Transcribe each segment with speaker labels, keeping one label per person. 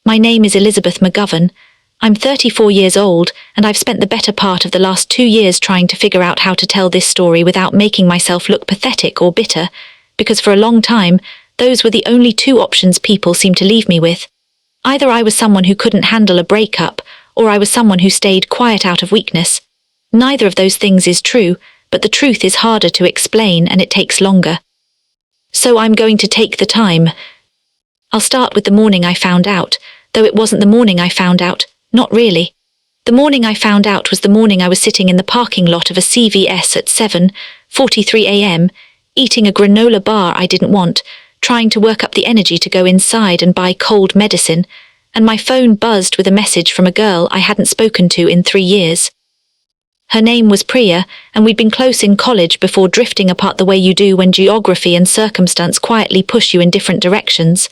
Speaker 1: My name is Elizabeth McGovern. I'm 34 years old, and I've spent the better part of the last 2 years trying to figure out how to tell this story without making myself look pathetic or bitter, because for a long time, those were the only two options people seemed to leave me with. Either I was someone who couldn't handle a breakup, or I was someone who stayed quiet out of weakness. Neither of those things is true, but the truth is harder to explain and it takes longer. So I'm going to take the time. I'll start with the morning I found out, though it wasn't the morning I found out, not really. The morning I found out was the morning I was sitting in the parking lot of a CVS at 7:43 a.m., eating a granola bar I didn't want, trying to work up the energy to go inside and buy cold medicine, and my phone buzzed with a message from a girl I hadn't spoken to in 3 years. Her name was Priya, and we'd been close in college before drifting apart the way you do when geography and circumstance quietly push you in different directions.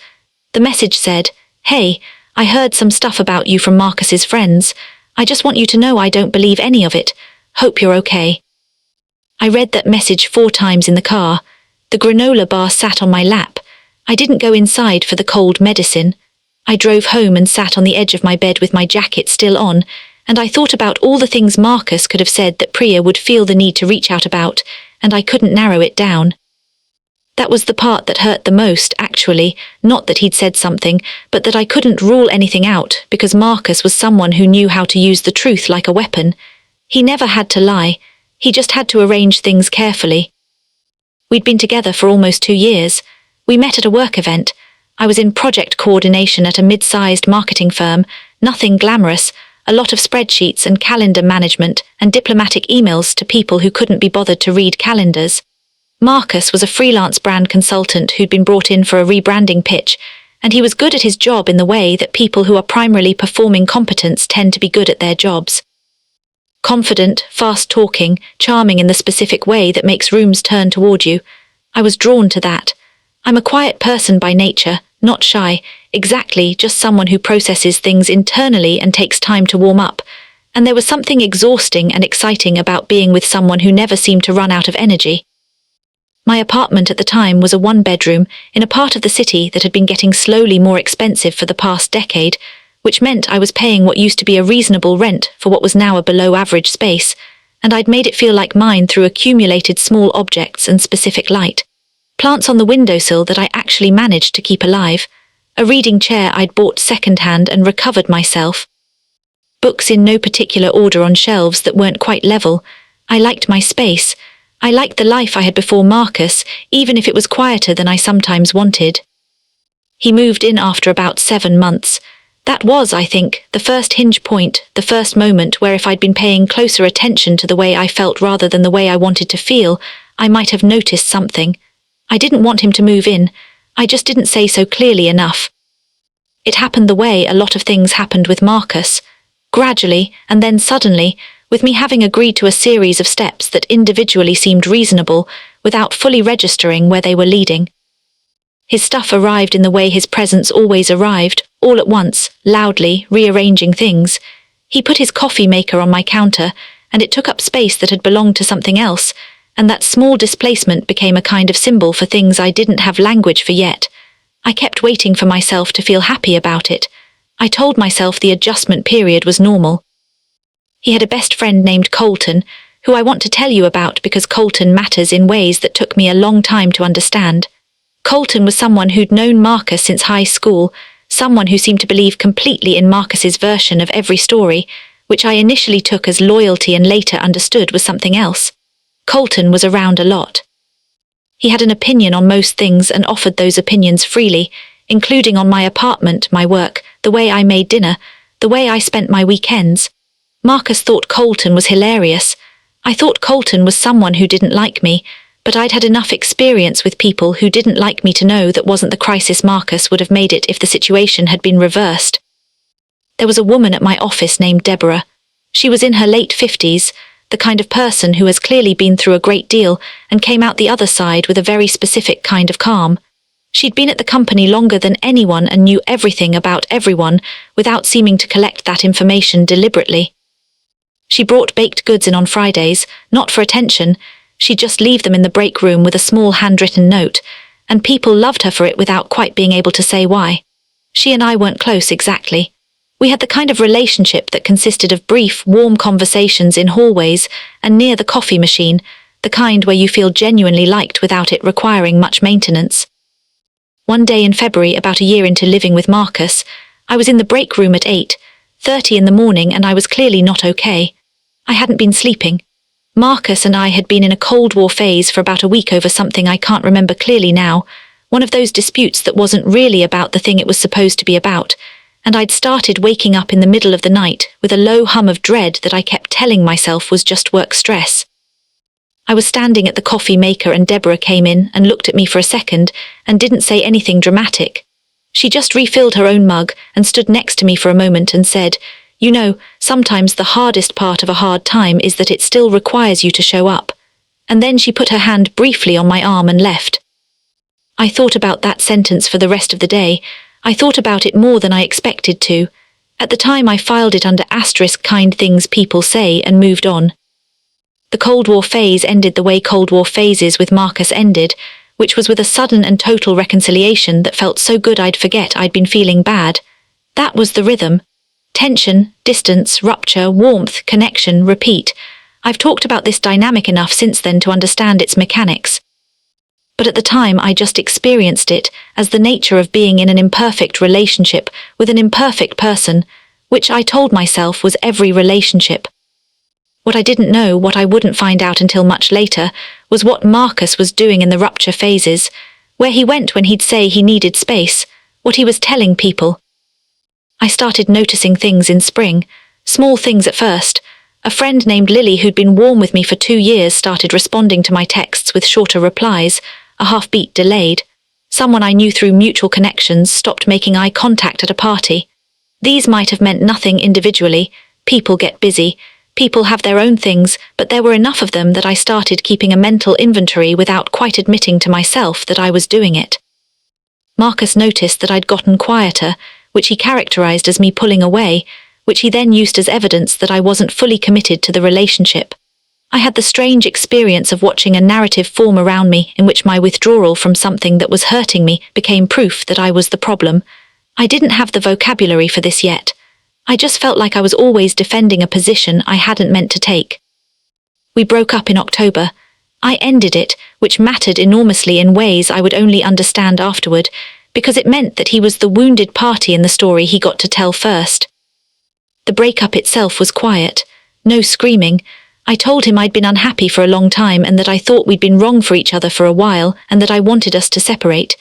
Speaker 1: The message said, "Hey, I heard some stuff about you from Marcus's friends. I just want you to know I don't believe any of it. Hope you're okay." I read that message 4 times in the car. The granola bar sat on my lap. I didn't go inside for the cold medicine. I drove home and sat on the edge of my bed with my jacket still on, and I thought about all the things Marcus could have said that Priya would feel the need to reach out about, and I couldn't narrow it down. That was the part that hurt the most, actually, not that he'd said something, but that I couldn't rule anything out, because Marcus was someone who knew how to use the truth like a weapon. He never had to lie, he just had to arrange things carefully. We'd been together for almost 2 years. We met at a work event. I was in project coordination at a mid-sized marketing firm, nothing glamorous, a lot of spreadsheets and calendar management and diplomatic emails to people who couldn't be bothered to read calendars. Marcus was a freelance brand consultant who'd been brought in for a rebranding pitch, and he was good at his job in the way that people who are primarily performing competence tend to be good at their jobs. Confident, fast-talking, charming in the specific way that makes rooms turn toward you. I was drawn to that. I'm a quiet person by nature, not shy, exactly just someone who processes things internally and takes time to warm up, and there was something exhausting and exciting about being with someone who never seemed to run out of energy. My apartment at the time was a 1-bedroom in a part of the city that had been getting slowly more expensive for the past decade, which meant I was paying what used to be a reasonable rent for what was now a below-average space, and I'd made it feel like mine through accumulated small objects and specific light. Plants on the windowsill that I actually managed to keep alive, a reading chair I'd bought second-hand and recovered myself, books in no particular order on shelves that weren't quite level. I liked my space. I liked the life I had before Marcus, even if it was quieter than I sometimes wanted. He moved in after about 7 months. That was, I think, the first hinge point, the first moment where if I'd been paying closer attention to the way I felt rather than the way I wanted to feel, I might have noticed something. I didn't want him to move in. I just didn't say so clearly enough. It happened the way a lot of things happened with Marcus. Gradually, and then suddenly, with me having agreed to a series of steps that individually seemed reasonable, without fully registering where they were leading. His stuff arrived in the way his presence always arrived, all at once, loudly, rearranging things. He put his coffee maker on my counter, and it took up space that had belonged to something else, and that small displacement became a kind of symbol for things I didn't have language for yet. I kept waiting for myself to feel happy about it. I told myself the adjustment period was normal. He had a best friend named Colton, who I want to tell you about because Colton matters in ways that took me a long time to understand. Colton was someone who'd known Marcus since high school, someone who seemed to believe completely in Marcus's version of every story, which I initially took as loyalty and later understood was something else. Colton was around a lot. He had an opinion on most things and offered those opinions freely, including on my apartment, my work, the way I made dinner, the way I spent my weekends. Marcus thought Colton was hilarious. I thought Colton was someone who didn't like me, but I'd had enough experience with people who didn't like me to know that wasn't the crisis Marcus would have made it if the situation had been reversed. There was a woman at my office named Deborah. She was in her late 50s, the kind of person who has clearly been through a great deal and came out the other side with a very specific kind of calm. She'd been at the company longer than anyone and knew everything about everyone without seeming to collect that information deliberately. She brought baked goods in on Fridays, not for attention. She'd just leave them in the break room with a small handwritten note, and people loved her for it without quite being able to say why. She and I weren't close exactly. We had the kind of relationship that consisted of brief, warm conversations in hallways and near the coffee machine, the kind where you feel genuinely liked without it requiring much maintenance. One day in February, about a year into living with Marcus, I was in the break room at 8:30 in the morning and I was clearly not okay. I hadn't been sleeping. Marcus and I had been in a Cold War phase for about a week over something I can't remember clearly now, one of those disputes that wasn't really about the thing it was supposed to be about, and I'd started waking up in the middle of the night with a low hum of dread that I kept telling myself was just work stress. I was standing at the coffee maker and Deborah came in and looked at me for a second and didn't say anything dramatic. She just refilled her own mug and stood next to me for a moment and said, "You know, sometimes the hardest part of a hard time is that it still requires you to show up." And then she put her hand briefly on my arm and left. I thought about that sentence for the rest of the day. I thought about it more than I expected to. At the time I filed it under asterisk kind things people say and moved on. The Cold War phase ended the way Cold War phases with Marcus ended, which was with a sudden and total reconciliation that felt so good I'd forget I'd been feeling bad. That was the rhythm. Tension, distance, rupture, warmth, connection, repeat. I've talked about this dynamic enough since then to understand its mechanics. But at the time I just experienced it as the nature of being in an imperfect relationship with an imperfect person, which I told myself was every relationship. What I didn't know, what I wouldn't find out until much later, was what Marcus was doing in the rupture phases, where he went when he'd say he needed space, what he was telling people. I started noticing things in spring, small things at first. A friend named Lily who'd been warm with me for 2 years started responding to my texts with shorter replies, a half-beat delayed. Someone I knew through mutual connections stopped making eye contact at a party. These might have meant nothing individually. People get busy. People have their own things, but there were enough of them that I started keeping a mental inventory without quite admitting to myself that I was doing it. Marcus noticed that I'd gotten quieter, which he characterized as me pulling away, which he then used as evidence that I wasn't fully committed to the relationship. I had the strange experience of watching a narrative form around me in which my withdrawal from something that was hurting me became proof that I was the problem. I didn't have the vocabulary for this yet. I just felt like I was always defending a position I hadn't meant to take. We broke up in October. I ended it, which mattered enormously in ways I would only understand afterward, because it meant that he was the wounded party in the story he got to tell first. The breakup itself was quiet. No screaming. I told him I'd been unhappy for a long time and that I thought we'd been wrong for each other for a while and that I wanted us to separate.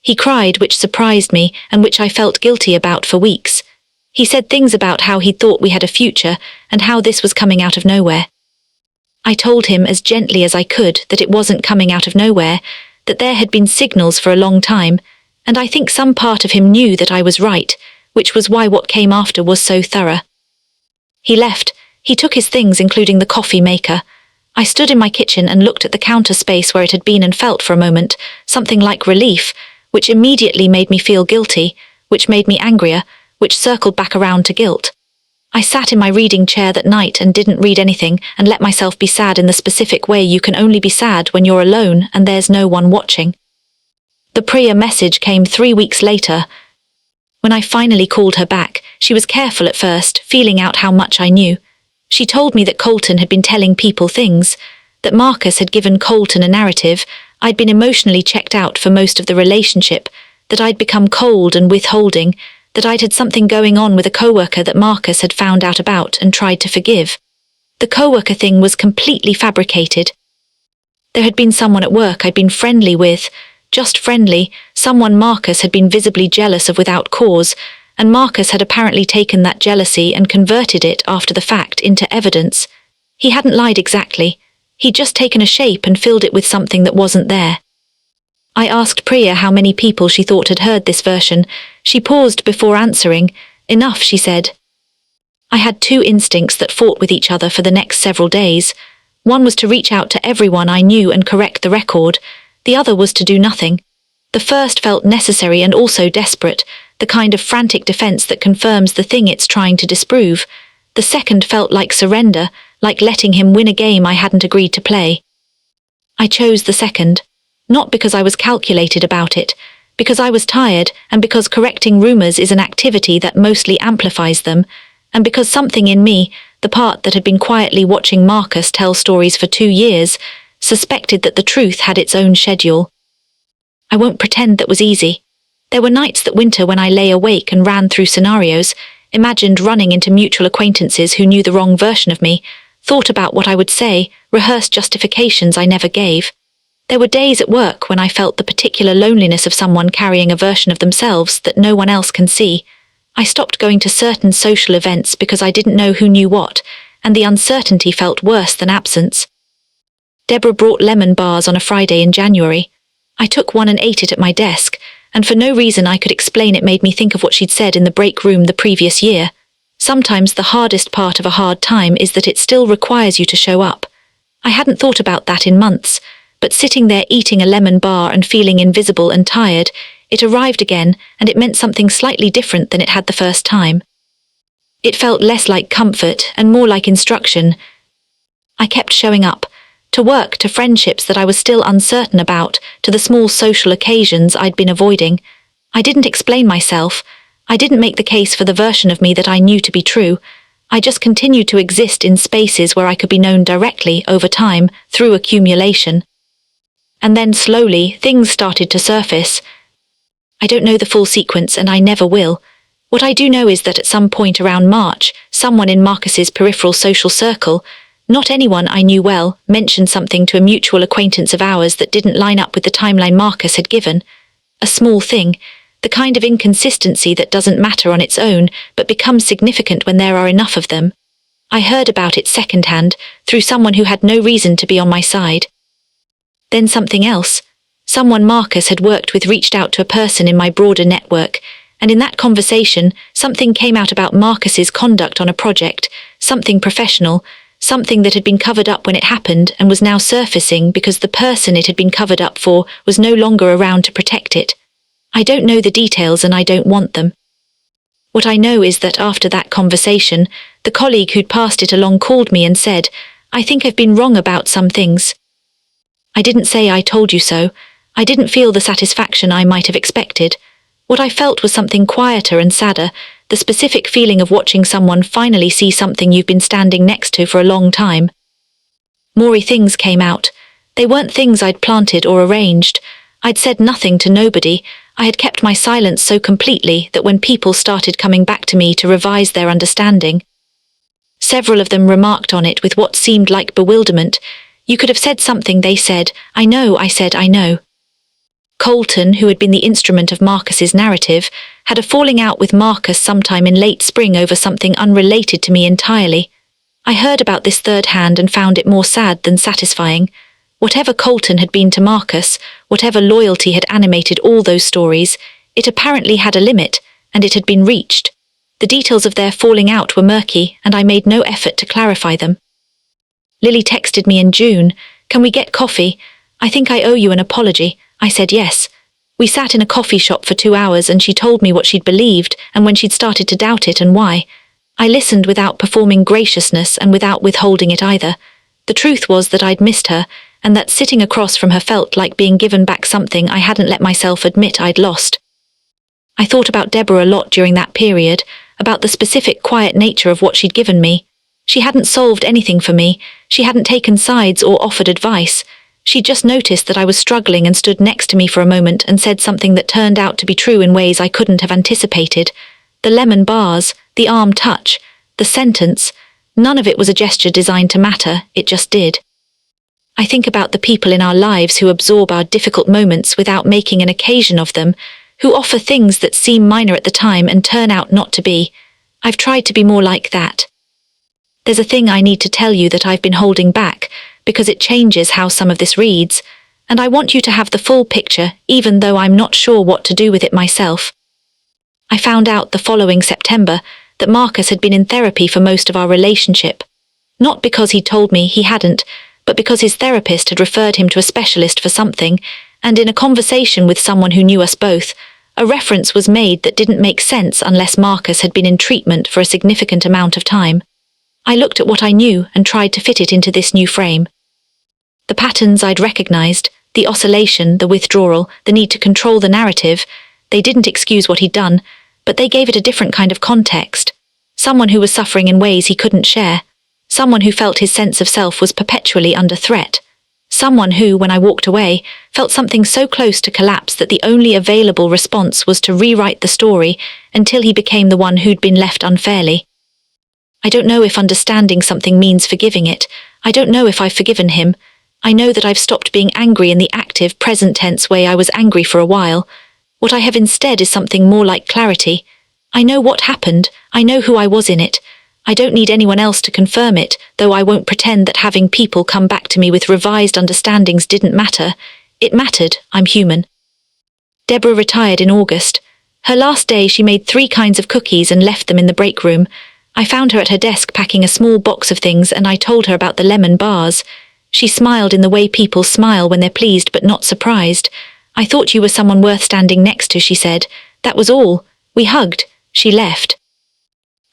Speaker 1: He cried, which surprised me and which I felt guilty about for weeks. He said things about how he thought we had a future and how this was coming out of nowhere. I told him as gently as I could that it wasn't coming out of nowhere, that there had been signals for a long time, and I think some part of him knew that I was right, which was why what came after was so thorough. He left. He took his things, including the coffee maker. I stood in my kitchen and looked at the counter space where it had been and felt for a moment something like relief, which immediately made me feel guilty, which made me angrier, which circled back around to guilt. I sat in my reading chair that night and didn't read anything and let myself be sad in the specific way you can only be sad when you're alone and there's no one watching. The Priya message came 3 weeks later. When I finally called her back, she was careful at first, feeling out how much I knew. She told me that Colton had been telling people things, that Marcus had given Colton a narrative, I'd been emotionally checked out for most of the relationship, that I'd become cold and withholding, that I'd had something going on with a coworker that Marcus had found out about and tried to forgive. The coworker thing was completely fabricated. There had been someone at work I'd been friendly with, just friendly, someone Marcus had been visibly jealous of without cause, and Marcus had apparently taken that jealousy and converted it after the fact into evidence. He hadn't lied exactly. He'd just taken a shape and filled it with something that wasn't there. I asked Priya how many people she thought had heard this version. She paused before answering. Enough, she said. I had 2 instincts that fought with each other for the next several days. One was to reach out to everyone I knew and correct the record. The other was to do nothing. The first felt necessary and also desperate, the kind of frantic defense that confirms the thing it's trying to disprove. The second felt like surrender, like letting him win a game I hadn't agreed to play. I chose the second. Not because I was calculated about it, Because I was tired, and because correcting rumors is an activity that mostly amplifies them, and because something in me, the part that had been quietly watching Marcus tell stories for 2 years, suspected that the truth had its own schedule. I won't pretend that was easy. There were nights that winter when I lay awake and ran through scenarios, imagined running into mutual acquaintances who knew the wrong version of me, thought about what I would say, rehearsed justifications I never gave. There were days at work when I felt the particular loneliness of someone carrying a version of themselves that no one else can see. I stopped going to certain social events because I didn't know who knew what, and the uncertainty felt worse than absence. Deborah brought lemon bars on a Friday in January. I took one and ate it at my desk, and for no reason I could explain it made me think of what she'd said in the break room the previous year. Sometimes the hardest part of a hard time is that it still requires you to show up. I hadn't thought about that in months, but sitting there eating a lemon bar and feeling invisible and tired, it arrived again, and it meant something slightly different than it had the first time. It felt less like comfort and more like instruction. I kept showing up, to work, to friendships that I was still uncertain about, to the small social occasions I'd been avoiding. I didn't explain myself. I didn't make the case for the version of me that I knew to be true. I just continued to exist in spaces where I could be known directly, over time, through accumulation. And then slowly, things started to surface. I don't know the full sequence, and I never will. What I do know is that at some point around March, someone in Marcus's peripheral social circle, not anyone I knew well, mentioned something to a mutual acquaintance of ours that didn't line up with the timeline Marcus had given. A small thing, the kind of inconsistency that doesn't matter on its own, but becomes significant when there are enough of them. I heard about it secondhand, through someone who had no reason to be on my side. Then something else. Someone Marcus had worked with reached out to a person in my broader network, and in that conversation, something came out about Marcus's conduct on a project, something professional, something that had been covered up when it happened and was now surfacing because the person it had been covered up for was no longer around to protect it. I don't know the details and I don't want them. What I know is that after that conversation, the colleague who'd passed it along called me and said, "I think I've been wrong about some things." I didn't say "I told you so." I didn't feel the satisfaction I might have expected. What I felt was something quieter and sadder, the specific feeling of watching someone finally see something you've been standing next to for a long time. More things came out. They weren't things I'd planted or arranged. I'd said nothing to nobody. I had kept my silence so completely that when people started coming back to me to revise their understanding, several of them remarked on it with what seemed like bewilderment. "You could have said something," they said. "I know," I said, "I know." Colton, who had been the instrument of Marcus's narrative, had a falling out with Marcus sometime in late spring over something unrelated to me entirely. I heard about this third hand and found it more sad than satisfying. Whatever Colton had been to Marcus, whatever loyalty had animated all those stories, it apparently had a limit, and it had been reached. The details of their falling out were murky, and I made no effort to clarify them. Lily texted me in June, "Can we get coffee? I think I owe you an apology." I said yes. We sat in a coffee shop for 2 hours and she told me what she'd believed and when she'd started to doubt it and why. I listened without performing graciousness and without withholding it either. The truth was that I'd missed her, and that sitting across from her felt like being given back something I hadn't let myself admit I'd lost. I thought about Deborah a lot during that period, about the specific quiet nature of what she'd given me. She hadn't solved anything for me, she hadn't taken sides or offered advice. She just noticed that I was struggling and stood next to me for a moment and said something that turned out to be true in ways I couldn't have anticipated. The lemon bars, the arm touch, the sentence, none of it was a gesture designed to matter, it just did. I think about the people in our lives who absorb our difficult moments without making an occasion of them, who offer things that seem minor at the time and turn out not to be. I've tried to be more like that. There's a thing I need to tell you that I've been holding back, because it changes how some of this reads, and I want you to have the full picture, even though I'm not sure what to do with it myself. I found out the following September that Marcus had been in therapy for most of our relationship. Not because he told me he hadn't, but because his therapist had referred him to a specialist for something, and in a conversation with someone who knew us both, a reference was made that didn't make sense unless Marcus had been in treatment for a significant amount of time. I looked at what I knew and tried to fit it into this new frame. The patterns I'd recognized, The oscillation, the withdrawal, the need to control the narrative. They didn't excuse what he'd done, but they gave it a different kind of context. Someone who was suffering in ways he couldn't share. Someone who felt his sense of self was perpetually under threat. Someone who, when I walked away, felt something so close to collapse that the only available response was to rewrite the story until he became the one who'd been left unfairly. I don't know if understanding something means forgiving it. I don't know if I've forgiven him. I know that I've stopped being angry in the active, present tense way I was angry for a while. What I have instead is something more like clarity. I know what happened. I know who I was in it. I don't need anyone else to confirm it, though I won't pretend that having people come back to me with revised understandings didn't matter. It mattered. I'm human. Deborah retired in August. Her last day she made 3 kinds of cookies and left them in the break room. I found her at her desk packing a small box of things and I told her about the lemon bars. She smiled in the way people smile when they're pleased but not surprised. I thought you were someone worth standing next to, she said. That was all. We hugged. She left.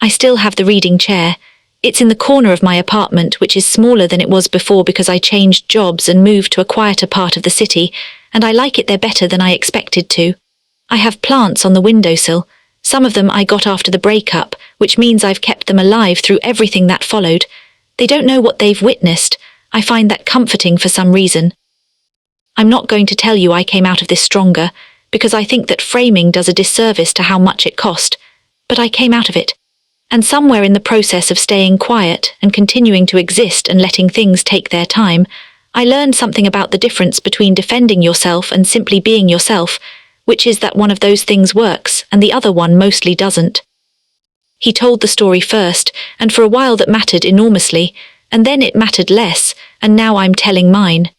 Speaker 1: I still have the reading chair. It's in the corner of my apartment, which is smaller than it was before because I changed jobs and moved to a quieter part of the city, and I like it there better than I expected to. I have plants on the windowsill. Some of them I got after the breakup, which means I've kept them alive through everything that followed. They don't know what they've witnessed. I find that comforting for some reason. I'm not going to tell you I came out of this stronger, because I think that framing does a disservice to how much it cost. But I came out of it. And somewhere in the process of staying quiet and continuing to exist and letting things take their time, I learned something about the difference between defending yourself and simply being yourself, which is that one of those things works and the other one mostly doesn't. He told the story first, and for a while that mattered enormously, and then it mattered less, and now I'm telling mine.